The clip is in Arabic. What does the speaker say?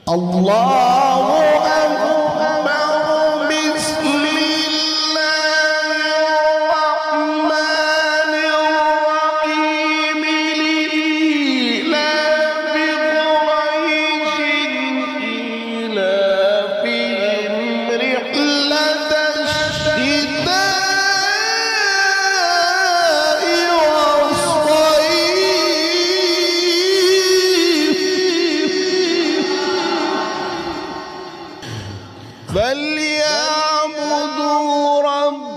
الله أكبر. بسم الله الرحمن الرحيم. لإيلاف قريش إيلافهم رحلة الشتاء والصيف فليعبدوا رب